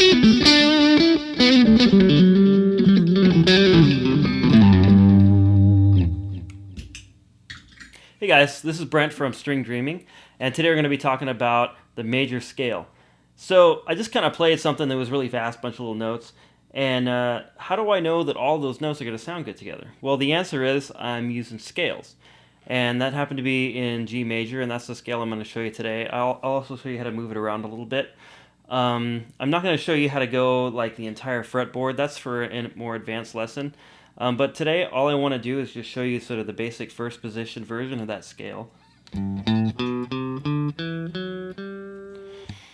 Hey guys, this is Brent from String Dreaming, and today we're going to be talking about the major scale. So I just kind of played something that was really fast, bunch of little notes, and how do I know that all those notes are going to sound good together? Well, the answer is I'm using scales, and that happened to be in G major, and that's the scale I'm going to show you today. I'll also show you how to move it around a little bit. I'm not going to show you how to go like the entire fretboard. That's for a more advanced lesson. But today, all I want to do is just show you sort of the basic first position version of that scale,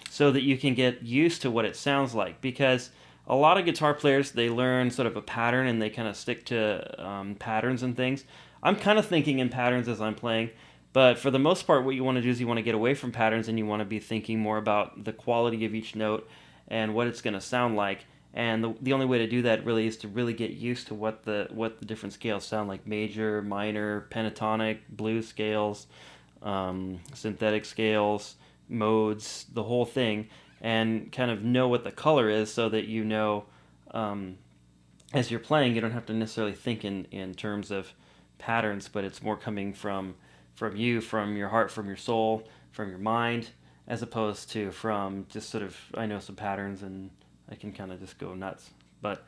so that you can get used to what it sounds like. Because a lot of guitar players, they learn sort of a pattern and they kind of stick to patterns and things. I'm kind of thinking in patterns as I'm playing, but for the most part, what you want to do is you want to get away from patterns and you want to be thinking more about the quality of each note and what it's going to sound like. And the only way to do that really is to really get used to what the different scales sound like: major, minor, pentatonic, blues scales, synthetic scales, modes, the whole thing, and kind of know what the color is, so that you know, as you're playing, you don't have to necessarily think in terms of patterns, but it's more coming from you, from your heart, from your soul, from your mind, as opposed to from just sort of, I know some patterns and I can kind of just go nuts. But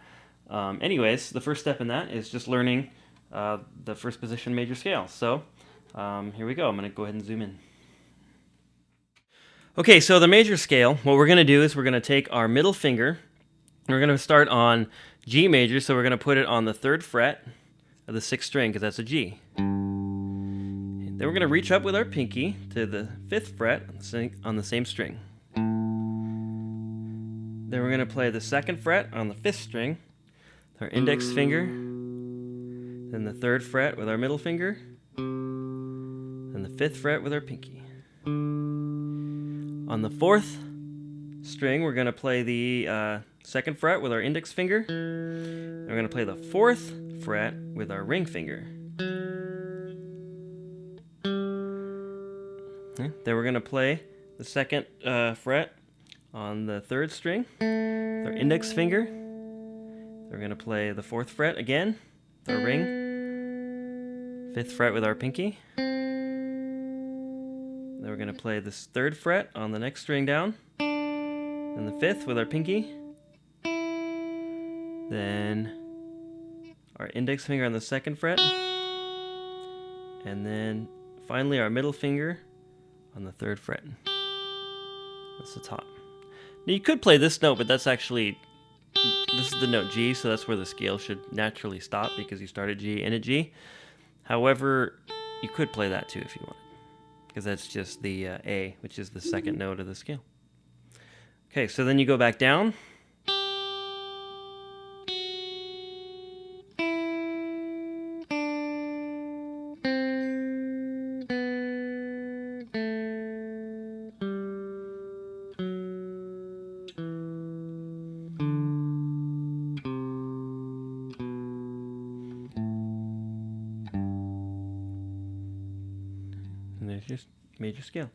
anyways, the first step in that is just learning the first position major scale. So here we go. I'm going to go ahead and zoom in. Okay, so the major scale, what we're going to do is we're going to take our middle finger, and we're going to start on G major, so we're going to put it on the 3rd fret of the 6th string, because that's a G. Then we're going to reach up with our pinky to the 5th fret on the same string. Then we're going to play the 2nd fret on the 5th string with our index finger, then the 3rd fret with our middle finger, and the 5th fret with our pinky. On the 4th string, we're going to play the 2nd fret with our index finger. We're going to play the 4th fret with our ring finger. Okay. Then we're going to play the 2nd fret on the 3rd string with our index finger. We're going to play the 4th fret again with our ring, 5th fret with our pinky. Then we're going to play this 3rd fret on the next string down, and the 5th with our pinky. Then our index finger on the 2nd fret, and then finally our middle finger on the 3rd fret. That's the top. Now you could play this note, but this is the note G, so that's where the scale should naturally stop, because you start at G and at G. However, you could play that too if you wanted, because that's just the A, which is the 2nd note of the scale. Okay, so then you go back down. And there's your major scale.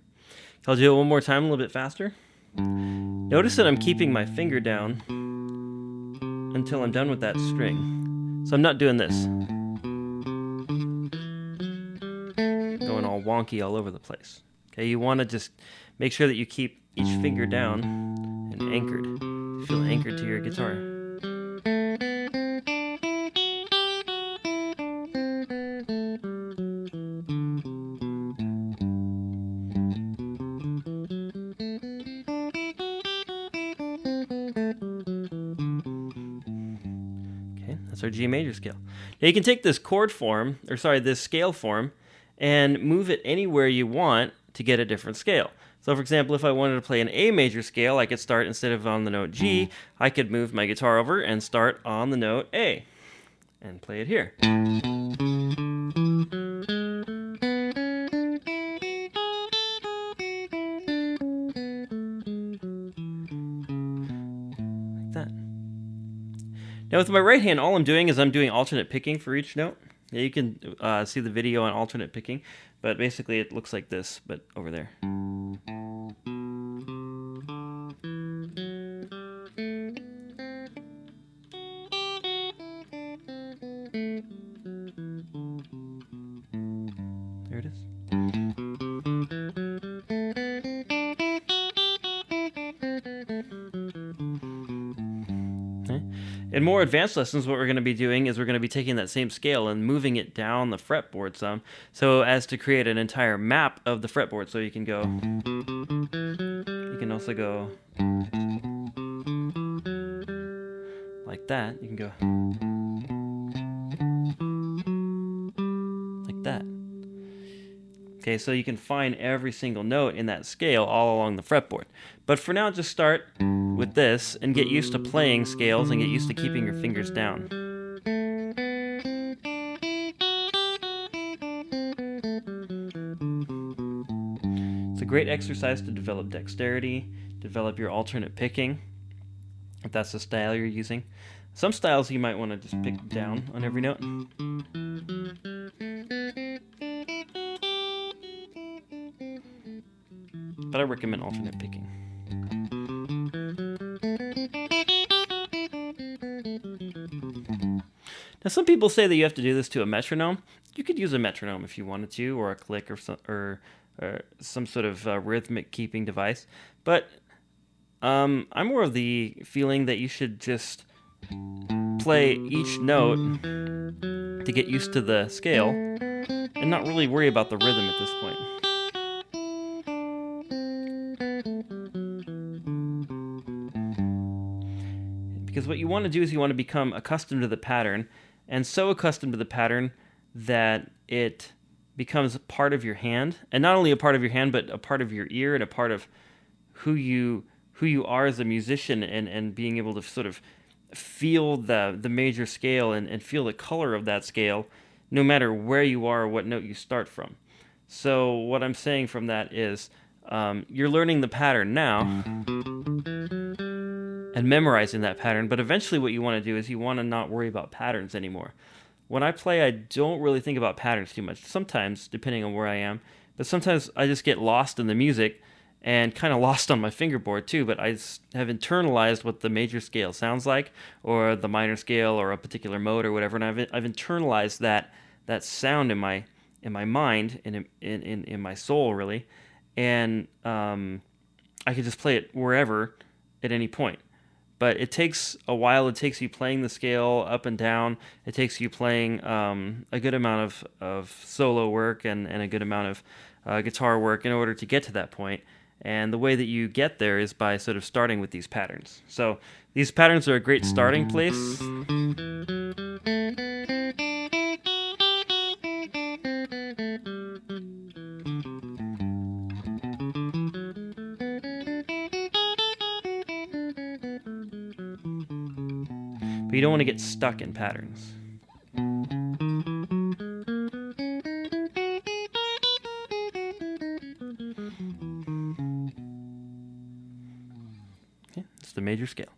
I'll do it one more time, a little bit faster. Notice that I'm keeping my finger down until I'm done with that string. So I'm not doing this, going all wonky all over the place. Okay, you want to just make sure that you keep each finger down and anchored. Feel anchored to your guitar. That's our G major scale. Now you can take this this scale form, and move it anywhere you want to get a different scale. So for example, if I wanted to play an A major scale, I could start, instead of on the note G, I could move my guitar over and start on the note A and play it here. Like that. Now with my right hand, all I'm doing is I'm doing alternate picking for each note. Yeah, you can see the video on alternate picking, but basically it looks like this, but over there. Okay. In more advanced lessons, what we're going to be doing is we're going to be taking that same scale and moving it down the fretboard some, so as to create an entire map of the fretboard. So you can go, you can also go like that. You can go like that. Okay, so you can find every single note in that scale all along the fretboard. But for now, just start with this and get used to playing scales and get used to keeping your fingers down. It's a great exercise to develop dexterity, develop your alternate picking, if that's the style you're using. Some styles you might want to just pick down on every note. But I recommend alternate picking. Now, some people say that you have to do this to a metronome. You could use a metronome if you wanted to, or a click, or some sort of rhythmic keeping device. But I'm more of the feeling that you should just play each note to get used to the scale and not really worry about the rhythm at this point. Because what you want to do is you want to become accustomed to the pattern, and so accustomed to the pattern that it becomes part of your hand, and not only a part of your hand, but a part of your ear and a part of who you are as a musician, and being able to sort of feel the major scale and feel the color of that scale, no matter where you are or what note you start from. So what I'm saying from that is you're learning the pattern now and memorizing that pattern, but eventually what you want to do is you want to not worry about patterns anymore. When I play, I don't really think about patterns too much. Sometimes, depending on where I am, but sometimes I just get lost in the music and kind of lost on my fingerboard too, but I have internalized what the major scale sounds like, or the minor scale, or a particular mode, or whatever, and I've internalized that sound in my mind, in my soul, really, and I can just play it wherever at any point. But it takes a while. It takes you playing the scale up and down. It takes you playing a good amount of solo work and a good amount of guitar work in order to get to that point. And the way that you get there is by sort of starting with these patterns. So these patterns are a great starting place. But you don't want to get stuck in patterns. Okay, it's the major scale.